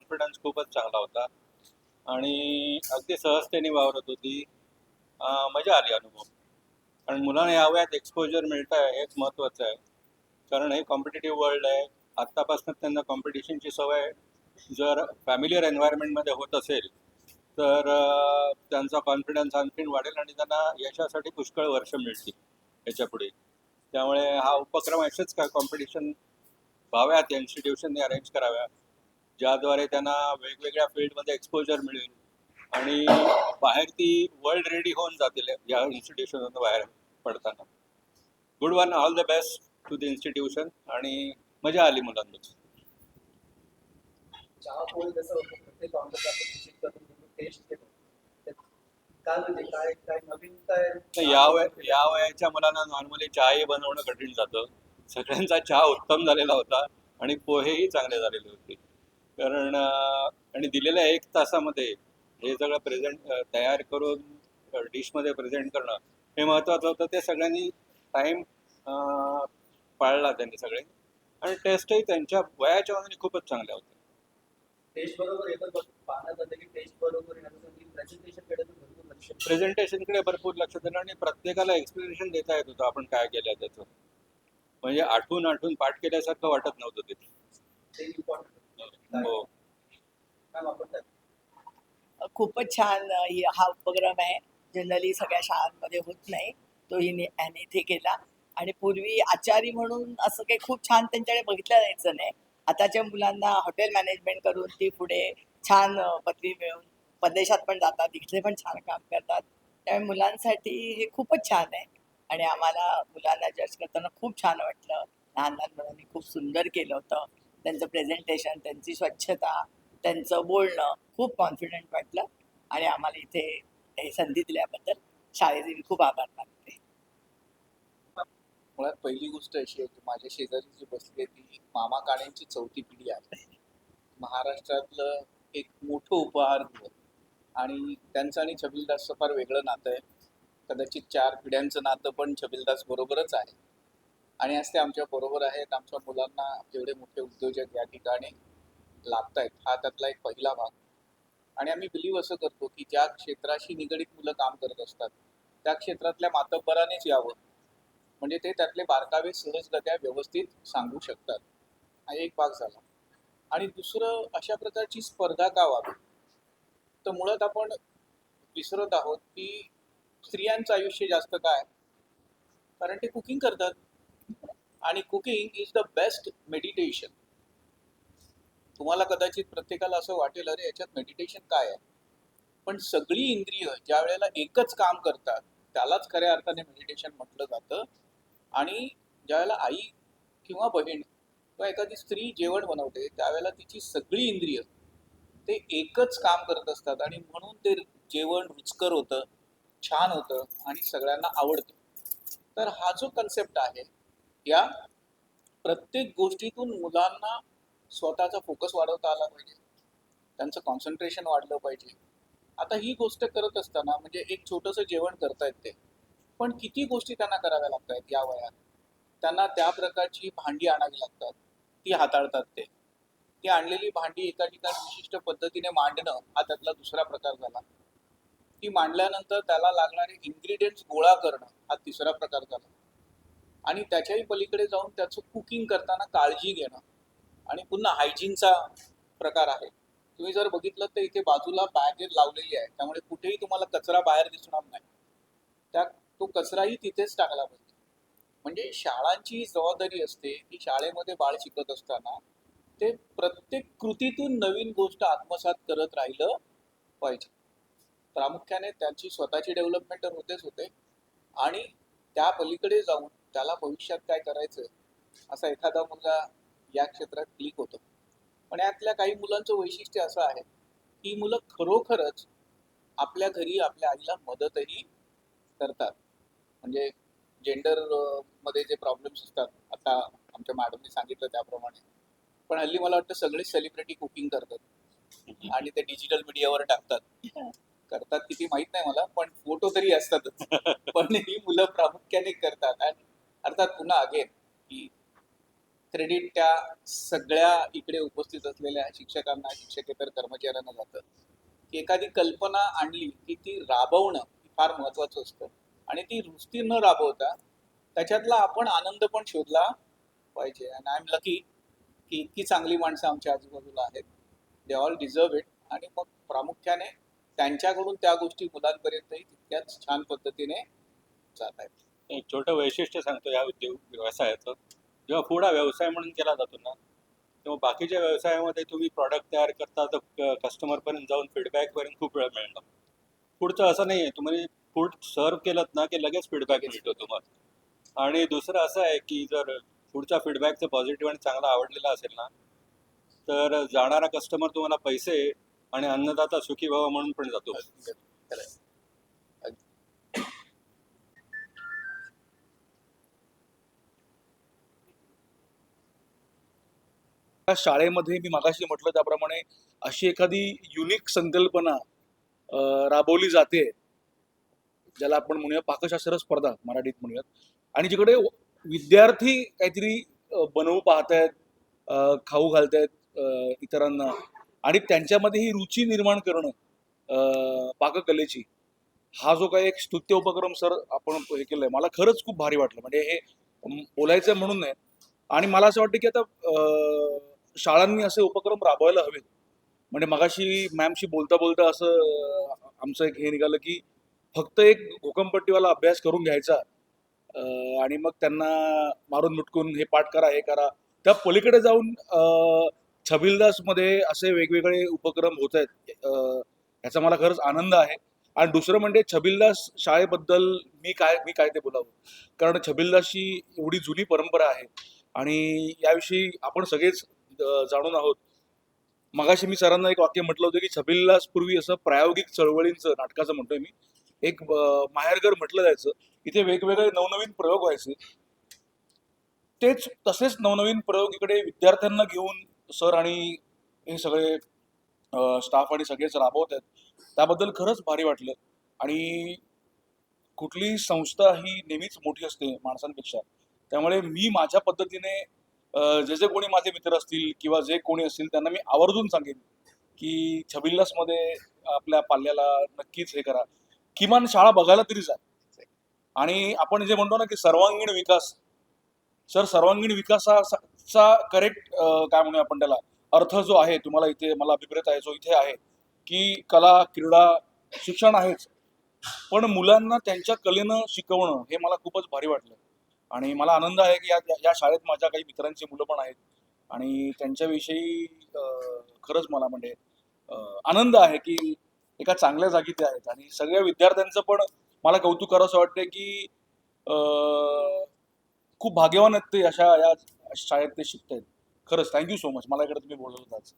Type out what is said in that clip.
Confidence खूपच चांगला होता आणि अगदी सहजतेने वावरत होती. मजा आली अनुभव. कारण मुलांना या वयात एक्सपोजर मिळत आहे हेच महत्त्वाचं आहे. कारण हे कॉम्पिटिटिव्ह वर्ल्ड आहे. आत्तापासून त्यांना कॉम्पिटिशनची सवय जर फॅमिलियर एन्व्हायरमेंटमध्ये होत असेल तर त्यांचा कॉन्फिडन्स आणखीन वाढेल आणि त्यांना यशासाठी पुष्कळ वर्ष मिळतील याच्यापुढे. त्यामुळे हा उपक्रम असेच काय कॉम्पिटिशन व्हाव्यात या इन्स्टिट्यूशनने अरेंज कराव्या, ज्याद्वारे त्यांना वेगवेगळ्या फील्डमध्ये एक्सपोजर मिळेल आणि बाहेर ती वर्ल्ड रेडी होऊन जातील या इन्स्टिट्यूशनमधून बाहेर पडताना. Good one, all the best to the institution आणि मजा आली मुलांमध्ये. चहा पोळी कसं होतं प्रत्येक काउंटरला आपण विजिट करून टेस्ट केलं काय म्हणजे काय काय नवीन काय तर या वयाच्या मुलांना नॉर्मली चहाही बनवणं कठीण जातं. सगळ्यांचा चहा उत्तम झालेला होता आणि पोहेही चांगले झालेले होते. कारण आणि दिलेल्या 1 तासामध्ये हे सगळं तयार करून डिशमध्ये प्रेझेंट करणं हे महत्त्वाचं होतं. ते सगळ्यांनी टाईम पाळला त्यांनी सगळे आणि टेस्टही त्यांच्या वयाच्या मानाने खूपच चांगल्या होत्या. टेस्ट बरोबर येतं पाहण्यात आलं की टेस्ट बरोबर येण्यासाठी प्रेझेंटेशनकडे भरपूर लक्ष प्रेझेंटेशनकडे भरपूर लक्ष दिलं आणि प्रत्येकाला एक्सप्लेनेशन देता येत होतं आपण काय केलं त्याचं. म्हणजे आठवून आठवून पाठ केल्यासारखं वाटत नव्हतं ते. ते इम्पॉर्टंट हो. काय वापरतात खूपच छान हा उपक्रम आहे. जनरली सगळ्या शाळांमध्ये होत नाही. तो याने इथे केला आणि पूर्वी आचारी म्हणून असं काही खूप छान त्यांच्याकडे बघितलं जायचं नाही. आताच्या मुलांना हॉटेल मॅनेजमेंट करून ती पुढे छान पदवी मिळवून परदेशात पण जातात, इथले पण छान काम करतात. त्यामुळे मुलांसाठी हे खूपच छान आहे आणि आम्हाला मुलांना जज करताना खूप छान वाटलं. लहान लहान मुलांनी खूप सुंदर केलं होतं. त्यांचं प्रेझेंटेशन, त्यांची स्वच्छता, त्यांचं बोलणं खूप कॉन्फिडंट वाटलं आणि आम्हाला इथे हे संधी दिल्याबद्दल शाळेचे मी खूप आभार मानते. मुळात पहिली गोष्ट अशी आहे की माझ्या शेजारी जी बसली आहे ती मामा काळेंची 4थी पिढी आहे. महाराष्ट्रातलं एक मोठं उपहारगृह आणि त्यांचं आणि छबिलदासचं फार वेगळं नातं आहे. कदाचित 4 पिढ्यांचं नातं पण छबिलदास बरोबरच आहे आणि आज ते आमच्या बरोबर आहेत. आमच्या मुलांना एवढे मोठे उद्योजक या ठिकाणी लाभत आहेत हा त्यातला एक पहिला भाग. आणि आम्ही बिलीव्ह असं करतो की ज्या क्षेत्राशी निगडीत मुलं काम करत असतात त्या क्षेत्रातल्या मातब्बरानेच यावं, म्हणजे ते त्यातले बारकावे सहजगत्या व्यवस्थित सांगू शकतात. हा एक भाग झाला. आणि दुसरं, अशा प्रकारची स्पर्धा का व्हावी, तर मुळात आपण विसरत आहोत की स्त्रियांचं आयुष्य जास्त काय, कारण ते कुकिंग करतात आणि cooking is the best meditation. तुम्हाला कदाचित प्रत्येकाला असं वाटेल अरे याच्यात मेडिटेशन काय आहे, पण सगळी इंद्रिय ज्या वेळेला एकच काम करतात त्यालाच खऱ्या अर्थाने मेडिटेशन म्हटलं जातं. आणि ज्यावेळेला आई किंवा बहीण किंवा एखादी स्त्री जेवण बनवते त्यावेळेला तिची सगळी इंद्रिय ते एकच काम करत असतात आणि म्हणून ते जेवण रुचकर होतं, छान होतं आणि सगळ्यांना आवडतं. तर हा जो कन्सेप्ट आहे, या प्रत्येक गोष्टीतून मुलांना स्वतःचा फोकस वाढवता आला पाहिजे, त्यांचं कॉन्सन्ट्रेशन वाढलं पाहिजे. आता ही गोष्ट करत असताना म्हणजे एक छोटंसं जेवण करतायत ते, पण किती गोष्टी त्यांना कराव्या लागतात या वयात. त्यांना त्या प्रकारची भांडी आणावी लागतात, ती हाताळतात ते. ती आणलेली भांडी एका ठिकाणी विशिष्ट पद्धतीने मांडणं हा त्यातला दुसरा प्रकार झाला. ती मांडल्यानंतर त्याला लागणारे इन्ग्रेडियंट्स गोळा करणं हा तिसरा प्रकार झाला. आणि त्याच्याही पलीकडे जाऊन त्याचं कुकिंग करताना काळजी घेणं आणि पुन्हा हायजीनचा प्रकार आहे. तुम्ही जर बघितलं तर इथे बाजूला बॅगेज लावलेली आहे, त्यामुळे कुठेही तुम्हाला कचरा बाहेर दिसणार नाही. तो कचराही तिथेच टाकला पाहिजे. म्हणजे शाळांची जबाबदारी असते की शाळेमध्ये बाळ शिकत असताना ते प्रत्येक कृतीतून नवीन गोष्ट आत्मसात करत राहिलं पाहिजे. प्रामुख्याने त्यांची स्वतःची डेव्हलपमेंट तर होतेच होते आणि त्या पलीकडे जाऊन त्याला भविष्यात काय करायचं असा एखादा मुलगा या क्षेत्रात क्लिक होतो. पण यातल्या काही मुलांचं वैशिष्ट्य असं आहे की मुलं खरोखरच आपल्या घरी आपल्या आईला मदतही करतात. म्हणजे जेंडर मध्ये जे प्रॉब्लेम्स असतात, आता आमच्या मॅडमने सांगितलं त्याप्रमाणे, पण हल्ली मला वाटतं सगळे सेलिब्रिटी कुकिंग करतात आणि ते डिजिटल मीडियावर टाकतात. करतात किती माहित नाही मला, पण फोटो तरी असतातच. पण ही मुलं प्रामुख्याने करतात. आणि अर्थात पुन्हा अगेन की क्रेडिट त्या सगळ्या इकडे उपस्थित असलेल्या शिक्षकांना, शिक्षकेतर कर्मचाऱ्यांना जातं की एखादी कल्पना आणली की ती राबवणं फार महत्वाचं असतं आणि ती नुसती न राबवता त्याच्यातला आपण आनंद पण शोधला पाहिजे. अँड आय एम लकी की इतकी चांगली माणसं आमच्या आजूबाजूला आहेत. They all deserve it. आणि मग प्रामुख्याने त्यांच्याकडून त्या गोष्टी मुलांपर्यंतही तितक्याच छान पद्धतीने जात आहेत. एक छोटं वैशिष्ट्य सांगतो या व्यवसायाचं. जेव्हा फूड हा व्यवसाय म्हणून केला जातो ना, तेव्हा बाकीच्या व्यवसायामध्ये तुम्ही प्रॉडक्ट तयार करता तर कस्टमरपर्यंत जाऊन फीडबॅकपर्यंत खूप वेळ मिळतो. फूडचं असं नाही आहे, तुम्ही फूड सर्व केलं ना की लगेच फीडबॅक मिळतो तुम्हाला. आणि दुसरं असं आहे की जर फूडचा फीडबॅकचं पॉझिटिव्ह आणि चांगला आवडलेला असेल ना, तर जाणारा कस्टमर तुम्हाला पैसे आणि अन्नदाता सुखी व्हावा म्हणून पण जातो. खरं आहे. त्या शाळेमध्ये मी मागाशी म्हटलं त्याप्रमाणे अशी एखादी युनिक संकल्पना राबवली जाते, ज्याला आपण म्हणूया पाकशास्त्र स्पर्धा मराठीत म्हणूयात, आणि जिकडे विद्यार्थी काहीतरी बनवू पाहतायत, खाऊ घालतायत इतरांना, आणि त्यांच्यामध्ये ही रुची निर्माण करणं पाककलेची, हा जो काही एक स्तुत्य उपक्रम सर आपण हे केलंय, मला खरंच खूप भारी वाटलं. म्हणजे हे बोलायचं म्हणून नाही, आणि मला असं वाटतं की आता शाळांनी असे उपक्रम राबवायला हवेत. म्हणजे मगाशी मॅमशी बोलता बोलता असं आमचं एक हे निघालं की फक्त एक घोकमपट्टीवाला अभ्यास करून घ्यायचा आणि मग त्यांना मारून मुटकून हे पाठ करा, हे करा. त्या पलीकडे जाऊन छबिलदासमध्ये असे वेगवेगळे उपक्रम होत आहेत, ह्याचा मला खरंच आनंद आहे. आणि दुसरं म्हणजे छबिलदास शाळेबद्दल मी काय ते बोलावं, कारण छबिलदासची एवढी जुनी परंपरा आहे आणि याविषयी आपण सगळेच जाणून आहोत. मगाशी मी सरांना एक वाक्य म्हटलं होतं की छबिलदास पूर्वी असं प्रायोगिक चळवळींचं, नाटकाचं म्हणतोय मी, एक माहेरघर म्हटलं जायचं. इथे वेगवेगळे नवनवीन प्रयोग व्हायचे. तेच तसेच नवनवीन प्रयोग इकडे विद्यार्थ्यांना घेऊन सर आणि हे सगळे स्टाफ आणि सगळेच राबवत आहेत. त्याबद्दल खरंच भारी वाटलं. आणि कुठलीही संस्था ही नेहमीच मोठी असते माणसांपेक्षा. त्यामुळे मी माझ्या पद्धतीने जे जे कोणी माझे मित्र असतील किंवा जे कोणी असतील त्यांना मी आवर्जून सांगेन की छबिलदासमध्ये आपल्या पाल्याला नक्कीच हे करा, किमान शाळा बघायला तरी जा. आणि आपण जे म्हणतो ना की सर्वांगीण विकास, सर सर्वांगीण विकासाचा करेक्ट काय म्हणूया आपण त्याला अर्थ जो आहे, तुम्हाला इथे मला अभिप्रेत आहे जो इथे आहे की कला, क्रीडा, शिक्षण आहेच, पण मुलांना त्यांच्या कलेनं शिकवणं हे मला खूपच भारी वाटलं. आणि मला आनंद आहे की या शाळेत माझ्या काही मित्रांची मुलं पण आहेत आणि त्यांच्याविषयी खरंच मला म्हणजे आनंद आहे की एका चांगल्या जागी ते आहेत. आणि सगळ्या विद्यार्थ्यांचं पण मला कौतुक करावंसं वाटतं की खूप भाग्यवान आहेत ते अशा या शाळेत ते शिकतायत. खरंच थँक्यू सो मच. मला इकडे तुम्ही बोलवलं आज.